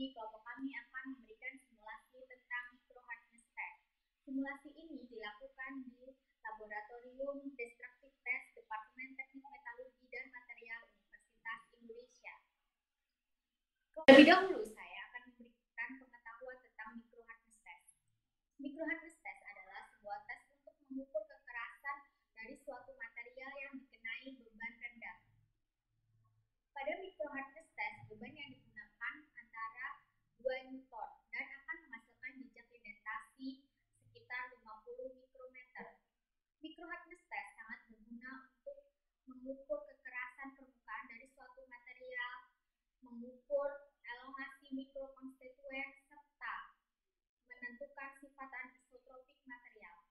ini kelompok kami akan memberikan simulasi tentang microhardness test. Simulasi ini dilakukan di Laboratorium Destructive Test Departemen Teknik Metalurgi dan Material Universitas Indonesia. Terlebih dahulu saya akan memberikan pengetahuan tentang microhardness test. Microhardness test adalah sebuah tes untuk mengukur kekerasan dari suatu material yang dikenai beban rendah. Pada microhardness test, beban yang digunakan antara 2 Newton dan akan menghasilkan jejak indentasi sekitar 50 mikrometer. Microhardness test sangat berguna untuk mengukur kekerasan permukaan dari suatu material, mengukur elongasi mikrokonstituen, serta menentukan sifat anisotropik material.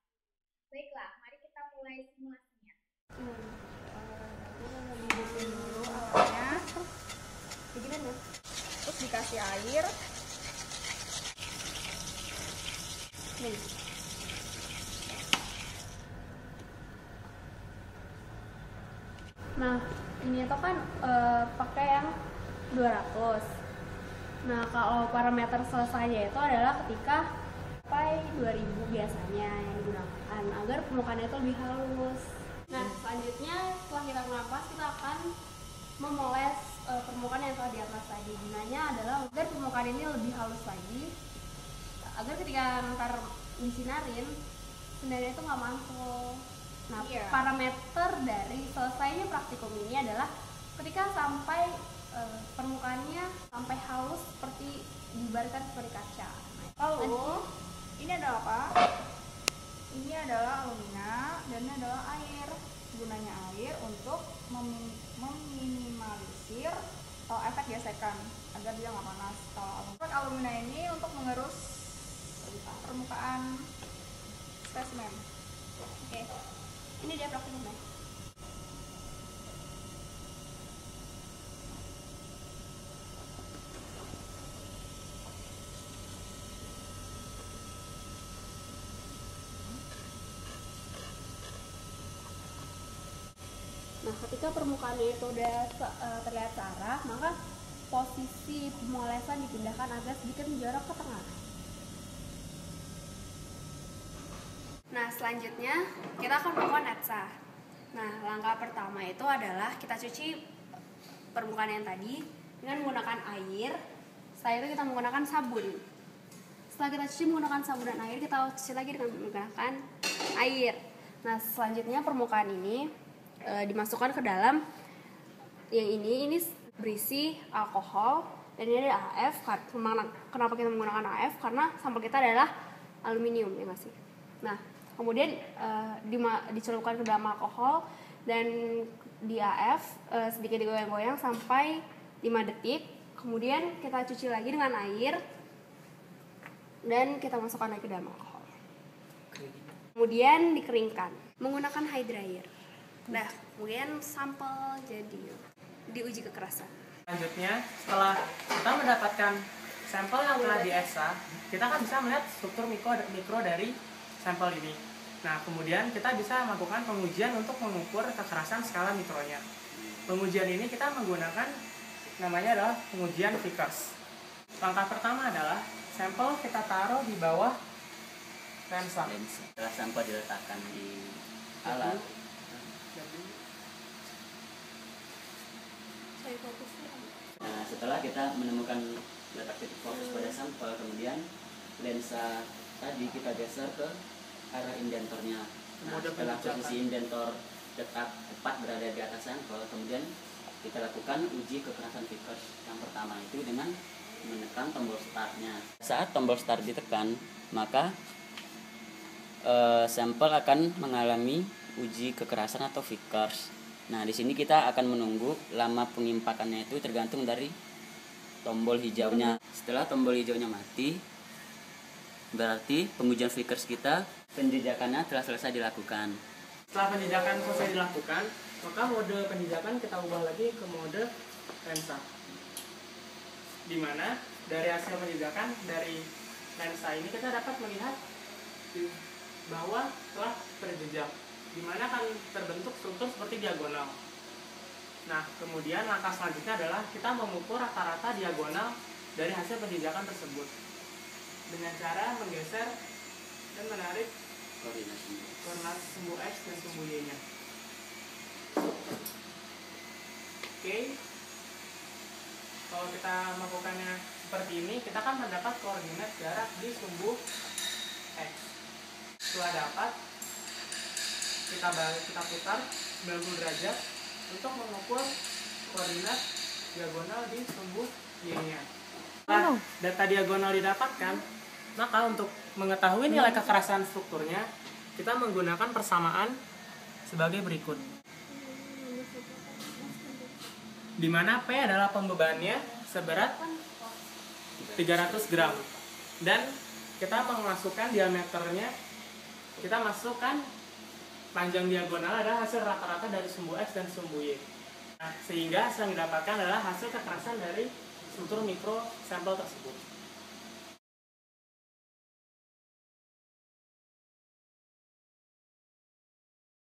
Baiklah, mari kita mulai simulasinya. Dibikin dulu alatnya, terus dikasih air. Nih. Nah, ini tuh kan pakai yang 200. Nah, kalau parameter selesainya itu adalah ketika sampai 2000 biasanya yang digunakan agar permukaannya itu lebih halus. Nah, selanjutnya setelah kita menampas, kita akan memoles permukaan yang telah di atas tadi. Gunanya adalah agar permukaan ini lebih halus lagi, agar ketika ntar disinarin, sinarnya itu nggak mantul. Nah, parameter dari selesainya praktikum ini adalah ketika sampai permukaannya sampai halus seperti diibaratkan seperti kaca. Lalu ini adalah apa? Ini adalah alumina dan ini adalah air. Gunanya air untuk meminimalisir efek gesekan agar dia nggak panas. Kalau alumina ini untuk mengerus permukaan spesimen. Oke. Ini dia praktikumnya. Nah, ketika permukaannya itu udah terlihat cerah, maka posisi pemolesan dipindahkan agak sedikit menjorok ke tengah. Nah, selanjutnya kita akan melakukan etsa. Nah, langkah pertama itu adalah kita cuci permukaan yang tadi dengan menggunakan air. Setelah itu kita menggunakan sabun. Setelah kita cuci menggunakan sabun dan air, kita cuci lagi dengan menggunakan air. Nah, selanjutnya permukaan ini dimasukkan ke dalam yang ini berisi alkohol dan ini ada AF. Kenapa kita menggunakan AF? Karena sampel kita adalah aluminium, ya nggak sih? Nah, kemudian dicelupkan ke dalam alkohol dan di AF sedikit digoyang-goyang sampai 5 detik. Kemudian kita cuci lagi dengan air dan kita masukkan lagi ke dalam alkohol. Kemudian dikeringkan menggunakan high dryer. Nah, kemudian sampel jadi diuji kekerasan. Selanjutnya, setelah kita mendapatkan sampel yang telah dieksa, kita akan bisa melihat struktur mikro dari sampel ini. Nah, kemudian kita bisa melakukan pengujian untuk mengukur kekerasan skala mikronya. Pengujian ini kita menggunakan namanya adalah pengujian Vickers. Langkah pertama adalah sampel kita taruh di bawah lensa. Setelah sampel diletakkan di alat, nah, setelah kita menemukan letak titik fokus pada sampel, kemudian lensa tadi kita geser ke arah indentornya. Nah, setelah posisi indentor tepat berada di atas sampel, kemudian kita lakukan uji kekerasan Vickers. Yang pertama itu dengan menekan tombol startnya. Saat tombol start ditekan, maka sampel akan mengalami uji kekerasan atau Vickers. Nah, di sini kita akan menunggu lama pengimpakannya itu tergantung dari tombol hijaunya. Setelah tombol hijaunya mati, berarti pengujian Vickers kita penjejakannya telah selesai dilakukan. Setelah penjejakan selesai dilakukan, maka mode penjejakan kita ubah lagi ke mode lensa. Di mana dari hasil penjejakan dari lensa ini kita dapat melihat bahwa telah terjejak, di mana akan terbentuk struktur seperti diagonal. Nah, kemudian langkah selanjutnya adalah kita mengukur rata-rata diagonal dari hasil penjajakan tersebut dengan cara menggeser dan menarik koordinat sumbu X dan sumbu Y-nya. Oke, kalau kita melakukannya seperti ini, kita akan mendapat koordinat jarak di sumbu X. Setelah dapat, kita putar 90 derajat untuk mengukur koordinat diagonal di sumbu Y-nya. Setelah data diagonal didapatkan, maka untuk mengetahui nilai kekerasan strukturnya, kita menggunakan persamaan sebagai berikut. Di mana P adalah pembebannya seberat 300 gram. Dan kita memasukkan diameternya, kita masukkan panjang diagonal adalah hasil rata-rata dari sumbu X dan sumbu Y. Nah, sehingga hasil yang didapatkan adalah hasil kekerasan dari struktur mikro sampel tersebut.